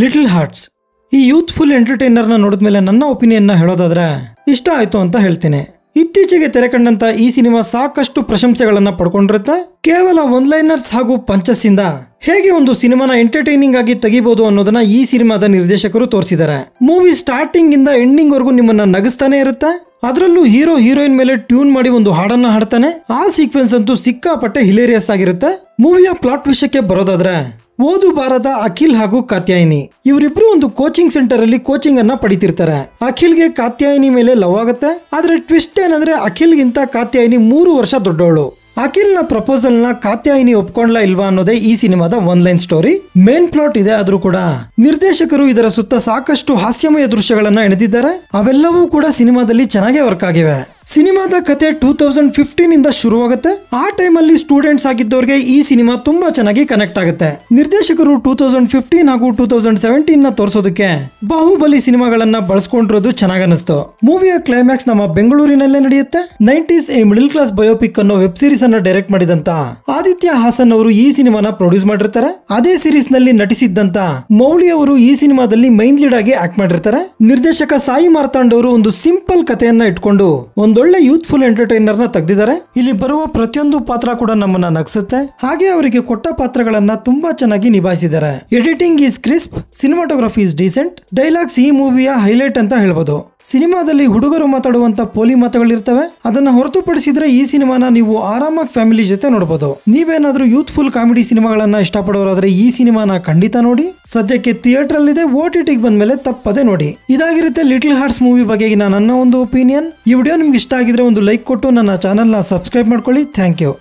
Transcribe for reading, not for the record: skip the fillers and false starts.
Little Hearts ಈ youthful entertainer ನ ನೋಡಿದ್ಮೇಲೆ ನನ್ನ ಒಪಿನಿಯನ್ ನ ಹೇಳೋದಾದ್ರೆ ಇಷ್ಟ ಆಯ್ತು ಅಂತ ಹೇಳ್ತೀನಿ. ಇತ್ತೀಚೆಗೆ ತೆರೆ ಕಂಡಂತ ಈ ಸಿನಿಮಾ ಸಾಕಷ್ಟು ಪ್ರಶಂಸೆಗಳನ್ನ ಪಡ್ಕೊಂಡಿರುತ್ತೆ. ಕೇವಲ ಒನ್ ಲೈನರ್ಸ್ ಹಾಗೂ ಪಂಚಸ್ ಇಂದ ಹೇಗೆ ಒಂದು ಸಿನಿಮಾನ ಎಂಟರ್ಟೈನಿಂಗ್ ಆಗಿ ತೆಗಿಬಹುದು ಅನ್ನೋದನ್ನ ಈ ಸಿನಿಮಾದ ನಿರ್ದೇಶಕರು ತೋರಿಸಿದ್ದಾರೆ. ಮೂವಿ ಸ್ಟಾರ್ಟಿಂಗ್ ಇಂದ ಎಂಡಿಂಗ್ ವರೆಗೂ ನಿಮ್ಮನ್ನ ನಗಿಸ್ತಾನೆ ಇರುತ್ತೆ. ಅದರಲ್ಲೂ ಹೀರೋ ಹೀರೋಯಿನ್ ಮೇಲೆ ಟ್ಯೂನ್ ಮಾಡಿ ಒಂದು ಹಾಡನ್ನ ಹಾಡ್ತಾನೆ. ಆ ಸೀಕ್ವೆನ್ಸ್ ಅಂತೂ ಸಿಕ್ಕಾಪಟ್ಟೆ ಹಿಲೇರಿಯಸ್ ಆಗಿರುತ್ತೆ. ಮೂವಿಯ ಪ್ಲಾಟ್ ವಿಷಯಕ್ಕೆ ಬರೋದಾದ್ರೆ, ಓದು ಬಾರದ ಅಖಿಲ್ ಹಾಗೂ ಕಾತ್ಯಾಯಿನಿ ಇವರಿಬ್ರು ಒಂದು ಕೋಚಿಂಗ್ ಸೆಂಟರ್ ಅಲ್ಲಿ ಕೋಚಿಂಗ್ ಅನ್ನ ಪಡಿತಿರ್ತಾರೆ. ಅಖಿಲ್ಗೆ ಕಾತ್ಯಾಯಿನಿ ಮೇಲೆ ಲವ್ ಆಗುತ್ತೆ. ಆದ್ರೆ ಟ್ವಿಸ್ಟ್ ಏನಂದ್ರೆ ಅಖಿಲ್ಗಿಂತ ಕಾತ್ಯಾಯಿನಿ 3 ವರ್ಷ ದೊಡ್ಡವಳು. ಅಖಿಲ್ ನ ಪ್ರಪೋಸಲ್ ನ ಕಾತ್ಯಾಯಿನಿ ಒಪ್ಕೊಂಡ್ಲಾ ಇಲ್ವಾ ಅನ್ನೋದೇ ಈ ಸಿನಿಮಾದ one line story. Main plot ಇದೆ ಆದ್ರೂ ಕೂಡ ನಿರ್ದೇಶಕರು ಇದರ ಸುತ್ತ ಸಾಕಷ್ಟು ಹಾಸ್ಯಮಯ ದೃಶ್ಯಗಳನ್ನ ಎಣೆದಿದ್ದಾರೆ. ಅವೆಲ್ಲವೂ ಕೂಡ ಸಿನಿಮಾದಲ್ಲಿ ಚೆನ್ನಾಗೇ ವರ್ಕ್ ಆಗಿವೆ. ಸಿನಿಮಾದ ಕತೆ 2015 ಇಂದ ಶುರುವಾಗುತ್ತೆ. ಆ ಟೈಮಲ್ಲಿ ಸ್ಟೂಡೆಂಟ್ಸ್ ಆಗಿದ್ದವರಿಗೆ ಈ ಸಿನಿಮಾ ತುಂಬಾ ಚೆನ್ನಾಗಿ ಕನೆಕ್ಟ್ ಆಗುತ್ತೆ. ನಿರ್ದೇಶಕರು 2015 ಹಾಗೂ 2017 ನ ತೋರಿಸೋದಕ್ಕೆ ಬಾಹುಬಲಿ ಸಿನಿಮಾಗಳನ್ನ ಬಳಸ್ಕೊಂಡಿರೋದು ಚೆನ್ನಾಗಿ ಅನಿಸ್ತು. ಮೂವಿಯ ಕ್ಲೈಮ್ಯಾಕ್ಸ್ ನಮ್ಮ ಬೆಂಗಳೂರಿನಲ್ಲೇ ನಡೆಯುತ್ತೆ. 90s A middle class biopic ಅನ್ನೋ ವೆಬ್ ಸೀರೀಸ್ ಅನ್ನ ಡೈರೆಕ್ಟ್ ಮಾಡಿದಂತ ಆದಿತ್ಯ ಹಾಸನ್ ಅವರು ಈ ಸಿನಿಮಾನ ಪ್ರೊಡ್ಯೂಸ್ ಮಾಡಿರ್ತಾರೆ. ಅದೇ ಸೀರೀಸ್ ನಲ್ಲಿ ನಟಿಸಿದ್ದಂತ ಮೌಳಿ ಅವರು ಈ ಸಿನಿಮಾದಲ್ಲಿ ಮೈನ್ ಲೀಡ್ ಆಗಿ ಆಕ್ಟ್ ಮಾಡಿರ್ತಾರೆ. ನಿರ್ದೇಶಕ ಸಾಯಿ ಮಾರ್ತಾಂಡ್ ಅವರು ಒಂದು ಸಿಂಪಲ್ ಕಥೆಯನ್ನ ಇಟ್ಕೊಂಡು ಒಂದೊಳ್ಳೆ ಯೂತ್ಫುಲ್ ಎಂಟರ್ಟೈನರ್ ನ ತೆಗೆದಿದ್ದಾರೆ. ಇಲ್ಲಿ ಬರುವ ಪ್ರತಿಯೊಂದು ಪಾತ್ರ ಕೂಡ ನಮ್ಮನ್ನ ನಗಿಸುತ್ತೆ. ಹಾಗೆ ಅವರಿಗೆ ಕೊಟ್ಟ ಪಾತ್ರಗಳನ್ನ ತುಂಬಾ ಚೆನ್ನಾಗಿ ನಿಭಾಯಿಸಿದ್ದಾರೆ. Editing is crisp, cinematography is decent, dialogues ಈ ಮೂವಿಯ ಹೈಲೈಟ್ ಅಂತ ಹೇಳ್ಬೋದು. ಸಿನಿಮಾದಲ್ಲಿ ಹುಡುಗರು ಮಾತಾಡುವಂತ ಪೋಲಿ ಮಾತುಗಳಿರ್ತವೆ. ಅದನ್ನ ಹೊರತುಪಡಿಸಿದ್ರೆ ಈ ಸಿನಿಮಾನ ನೀವು ಆರಾಮಾಗಿ ಫ್ಯಾಮಿಲಿ ಜೊತೆ ನೋಡಬಹುದು. ನೀವೇನಾದ್ರೂ ಯೂತ್ಫುಲ್ ಕಾಮಿಡಿ ಸಿನಿಮಾಗಳನ್ನ ಇಷ್ಟಪಡೋರಾದ್ರೆ ಈ ಸಿನಿಮಾನ ಖಂಡಿತ ನೋಡಿ. ಸದ್ಯಕ್ಕೆ ಥಿಯೇಟರ್ ಅಲ್ಲಿ ಇದೆ, OTT ಬಂದ್ಮೇಲೆ ತಪ್ಪದೆ ನೋಡಿ. ಇದಾಗಿರುತ್ತೆ ಲಿಟಲ್ ಹಾರ್ಟ್ಸ್ ಮೂವಿ ಬಗೆಗಿನ ನನ್ನ ಒಂದು ಒಪಿನಿಯನ್. ಈ ವಿಡಿಯೋ ನಿಮ್ಗೆ ಇಷ್ಟ ಆಗಿದ್ರೆ ಒಂದು ಲೈಕ್ ಕೊಟ್ಟು ನನ್ನ ಚಾನೆಲ್ ನ ಸಬ್ಸ್ಕ್ರೈಬ್ ಮಾಡ್ಕೊಳ್ಳಿ. Thank you.